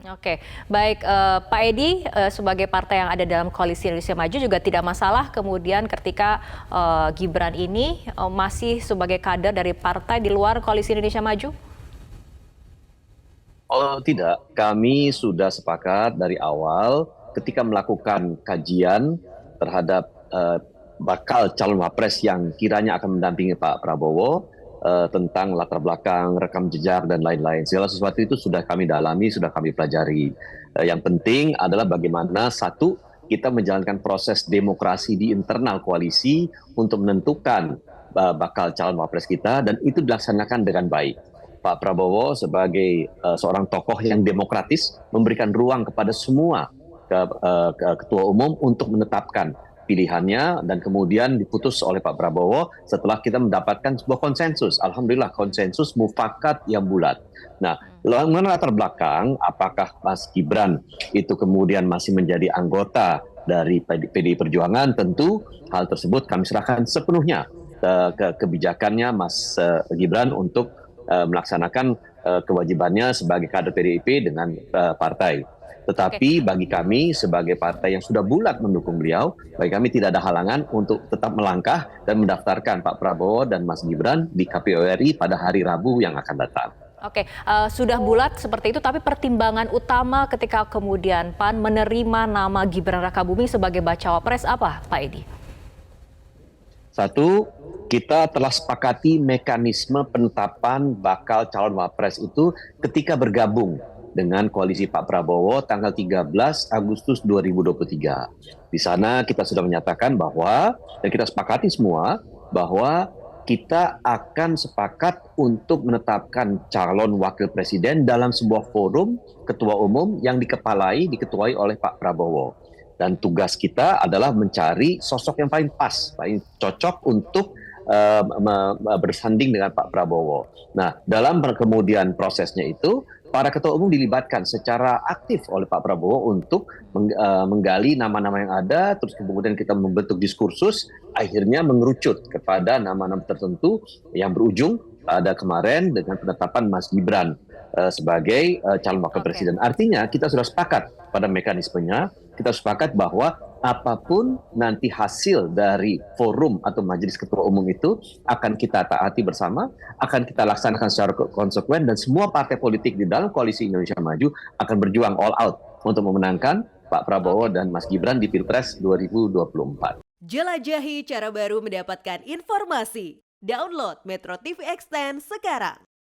Oke. Baik, Pak Edi, sebagai partai yang ada dalam Koalisi Indonesia Maju juga tidak masalah kemudian ketika, Gibran ini, masih sebagai kader dari partai di luar Koalisi Indonesia Maju? Oh tidak, kami sudah sepakat dari awal ketika melakukan kajian terhadap bakal calon wapres yang kiranya akan mendampingi Pak Prabowo, tentang latar belakang, rekam jejak, dan lain-lain. Segala sesuatu itu sudah kami dalami, sudah kami pelajari. Yang penting adalah bagaimana satu, kita menjalankan proses demokrasi di internal koalisi untuk menentukan bakal calon wapres kita, dan itu dilaksanakan dengan baik. Pak Prabowo sebagai seorang tokoh yang demokratis memberikan ruang kepada semua ketua umum untuk menetapkan pilihannya, dan kemudian diputus oleh Pak Prabowo setelah kita mendapatkan sebuah konsensus. Alhamdulillah konsensus mufakat yang bulat. Nah, mengenai latar belakang, apakah Mas Gibran itu kemudian masih menjadi anggota dari PDI Perjuangan, tentu hal tersebut kami serahkan sepenuhnya ke kebijakannya Mas Gibran untuk melaksanakan kewajibannya sebagai kader PDIP dengan partai. Oke. Tetapi bagi kami sebagai partai yang sudah bulat mendukung beliau, bagi kami tidak ada halangan untuk tetap melangkah dan mendaftarkan Pak Prabowo dan Mas Gibran di KPU RI pada hari Rabu yang akan datang. Oke, sudah bulat seperti itu, tapi pertimbangan utama ketika kemudian PAN menerima nama Gibran Rakabuming sebagai bacawa pres apa, Pak Edi? Satu, kita telah sepakati mekanisme penetapan bakal calon wapres itu ketika bergabung dengan koalisi Pak Prabowo tanggal 13 Agustus 2023. Di sana kita sudah menyatakan bahwa, dan kita sepakati semua, bahwa kita akan sepakat untuk menetapkan calon wakil presiden dalam sebuah forum ketua umum yang diketuai oleh Pak Prabowo. Dan tugas kita adalah mencari sosok yang paling pas, paling cocok untuk bersanding dengan Pak Prabowo. Nah, dalam kemudian prosesnya itu, para ketua umum dilibatkan secara aktif oleh Pak Prabowo untuk menggali nama-nama yang ada, terus kemudian kita membentuk diskursus, akhirnya mengerucut kepada nama-nama tertentu yang berujung pada kemarin dengan penetapan Mas Gibran sebagai calon wakil Oke. presiden. Artinya kita sudah sepakat pada mekanismenya, kita sepakat bahwa apapun nanti hasil dari forum atau majelis ketua umum itu akan kita taati bersama, akan kita laksanakan secara konsekuen, dan semua partai politik di dalam koalisi Indonesia Maju akan berjuang all out untuk memenangkan Pak Prabowo Oke. dan Mas Gibran di Pilpres 2024. Jelajahi cara baru mendapatkan informasi. Download Metro TV Extend sekarang.